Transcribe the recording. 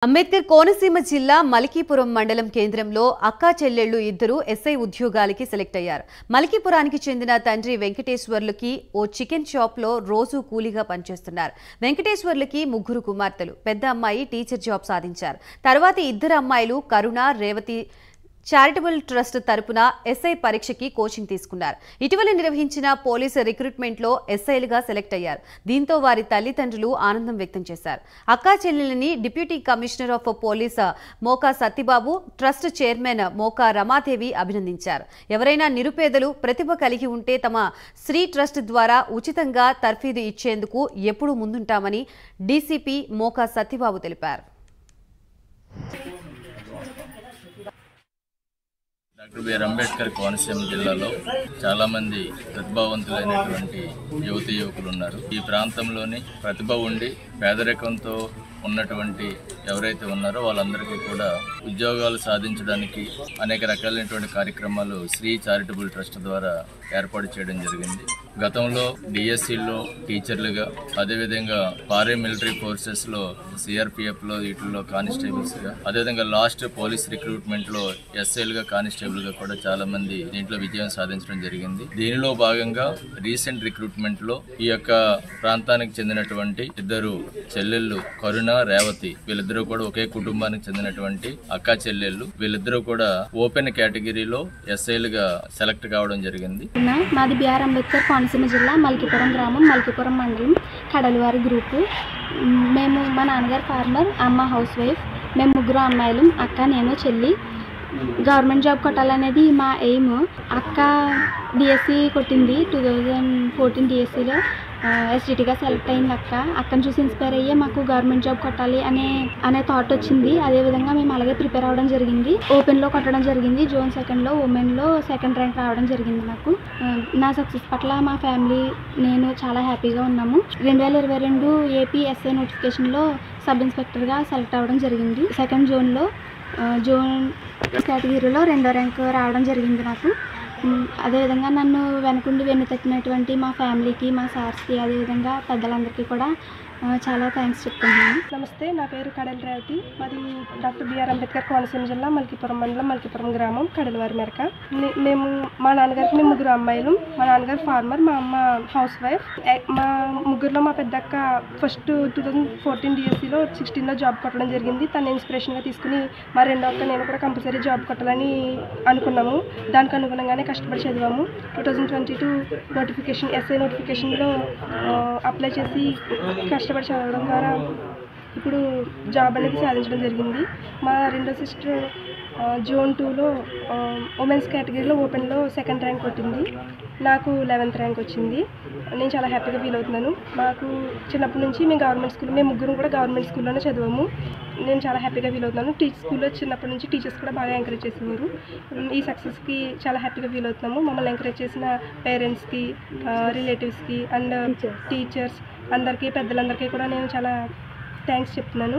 అంబేద్కర్ కోనసీమ జిల్లా మలికీపురం మండలం కేంద్రంలో అక్కా చెల్లెళ్లు ఇద్దరు ఎస్ఐ ఉద్యోగాలకి సెలెక్ట్ అయ్యారు. మలికీపురానికి చెందిన తండ్రి వెంకటేశ్వర్లుకి ఓ చికెన్ షాప్లో రోజు కూలీగా పనిచేస్తున్నారు. వెంకటేశ్వర్లుకి ముగ్గురు కుమార్తెలు. పెద్ద అమ్మాయి టీచర్ జాబ్ సాధించారు. తర్వాత ఇద్దరు అమ్మాయిలు కరుణ, రేవతి చారిటబుల్ ట్రస్ట్ తరపున ఎస్ఐ పరీక్షకి కోచింగ్ తీసుకున్నారు. ఇటీవల నిర్వహించిన పోలీసు రిక్రూట్మెంట్లో ఎస్ఐలుగా సెలెక్ట్ అయ్యారు. దీంతో వారి తల్లిదండ్రులు ఆనందం వ్యక్తం చేశారు. అక్కా చెల్లెలని deputy commissioner of police Moka Satyababu, trust chairman Moka Ramadevi అభినందించారు. ఎవరైనా నిరుపేదలు ప్రతిభ కలిగి ఉంటే తమ శ్రీ ట్రస్ట్ ద్వారా ఉచితంగా తర్ఫీదు ఇచ్చేందుకు ఎప్పుడూ ముందుంటామని డీసీపీ మోకా సత్యబాబు తెలిపారు. డాక్టర్ బిఆర్ అంబేద్కర్ కోనసీమ జిల్లాలో చాలా మంది ప్రతిభావంతులైనటువంటి యువతీ యువకులు ఉన్నారు. ఈ ప్రాంతంలోని ప్రతిభ ఉండి పేదరికంతో ఉన్నటువంటి ఎవరైతే ఉన్నారో వాళ్ళందరికీ కూడా ఉద్యోగాలు సాధించడానికి అనేక రకాలైనటువంటి కార్యక్రమాలు శ్రీ చారిటబుల్ ట్రస్ట్ ద్వారా ఏర్పాటు చేయడం జరిగింది. గతంలో డిఎస్సిలో టీచర్లుగా, అదేవిధంగా పారామిలిటరీ ఫోర్సెస్లో సిఆర్పిఎఫ్లో వీటిల్లో కానిస్టేబుల్స్గా, అదేవిధంగా లాస్ట్ పోలీస్ రిక్రూట్మెంట్లో ఎస్ఐలుగా, కానిస్టేబుల్గా కూడా చాలా మంది దీంట్లో విజయం సాధించడం జరిగింది. దీనిలో భాగంగా రీసెంట్ రిక్రూట్మెంట్లో ఈ యొక్క ప్రాంతానికి చెందినటువంటి ఇద్దరు చెల్లెళ్ళు కరుణ, రేవతి, వీళ్ళిద్దరూ కూడా ఒకే కుటుంబానికి చెందినటువంటి అక్కా చెల్లెళ్ళు. వీళ్ళిద్దరూ కూడా ఓపెన్ కేటగిరీలో ఎస్ఐలుగా సెలెక్ట్ కావడం జరిగింది. మాది బిఆర్ అంబేద్కర్ కోనసీమ జిల్లా మలికీపురం గ్రామం, మలికీపురం మండలం, కడలవారి గ్రూపు. మేము మా నాన్నగారు ఫార్మర్, అమ్మ హౌస్ వైఫ్. మేము ముగ్గురు అమ్మాయిలు, అక్క, నేను, చెల్లి. గవర్నమెంట్ జాబ్ కొట్టాలనేది మా ఎయిమ్. అక్క డిఎస్సి కొట్టింది 2014 డిఎస్సిలో ఎస్డిటిగా సెలెక్ట్ అయింది. అక్కను చూసి ఇన్స్పైర్ అయ్యే మాకు గవర్నమెంట్ జాబ్ కొట్టాలి అనే థాట్ వచ్చింది. అదేవిధంగా మేము అలాగే ప్రిపేర్ అవ్వడం జరిగింది. ఓపెన్లో కొట్టడం జరిగింది. జోన్ 2లో ఉమెన్లో 2nd ర్యాంక్ రావడం జరిగింది నాకు. నా సక్సెస్ పట్ల మా ఫ్యామిలీ, నేను చాలా హ్యాపీగా ఉన్నాము. 2022 ఏపీ ఎస్ఐ నోటిఫికేషన్లో సబ్ ఇన్స్పెక్టర్గా సెలెక్ట్ అవ్వడం జరిగింది. 2nd జోన్లో జోన్ కేటగిరీలో 2వ ర్యాంక్ రావడం జరిగింది నాకు. అదేవిధంగా నన్ను వెనుకుండి వెన్ను తట్టినటువంటి మా ఫ్యామిలీకి, మా సార్స్కి, అదేవిధంగా పెద్దలందరికీ కూడా చాలా థ్యాంక్స్ చెప్తున్నాను. నమస్తే, నా పేరు కడల రేవతి. మాది డాక్టర్ బిఆర్ అంబేద్కర్ కోనసీమ జిల్లా మలికీపురం మండలం, మలికీపురం గ్రామం, కడలవారి మెరక. మా నాన్నగారికి మేము ముగ్గురు అమ్మాయిలు. మా నాన్నగారు ఫార్మర్, మా అమ్మ హౌస్ వైఫ్. మా ముగ్గురులో మా పెద్దక్క ఫస్ట్ 2014 డిఎస్సిలో 16లో జాబ్ కొట్టడం జరిగింది. తను ఇన్స్పిరేషన్గా తీసుకుని మా రెండో అక్క నేను కూడా కంపల్సరీ జాబ్ కొట్టాలని అనుకున్నాము. దానికి అనుగుణంగానే కష్టపడి చదివాము. 2022 నోటిఫికేషన్, ఎస్ఐ నోటిఫికేషన్లో అప్లై చేసి కష్టపడి చదవడం ద్వారా ఇప్పుడు జాబ్ అనేది సాధించడం జరిగింది. మా రెండో సిస్టర్ జోన్ 2లో ఉమెన్స్ కేటగిరీలో ఓపెన్లో 2nd ర్యాంక్ కొట్టింది. నాకు 11th ర్యాంక్ వచ్చింది. నేను చాలా హ్యాపీగా ఫీల్ అవుతున్నాను. మాకు చిన్నప్పటి నుంచి మేము ముగ్గురు కూడా గవర్నమెంట్ స్కూల్లోనే చదివాము. నేను చాలా హ్యాపీగా ఫీల్ అవుతున్నాను. స్కూల్లో చిన్నప్పటి నుంచి టీచర్స్ కూడా బాగా ఎంకరేజ్ చేసేవారు. ఈ సక్సెస్కి చాలా హ్యాపీగా ఫీల్ అవుతున్నాము. మమ్మల్ని ఎంకరేజ్ చేసిన పేరెంట్స్కి, రిలేటివ్స్కి అండ్ టీచర్స్ అందరికీ, పెద్దలందరికీ కూడా నేను చాలా థ్యాంక్స్ చెప్తున్నాను.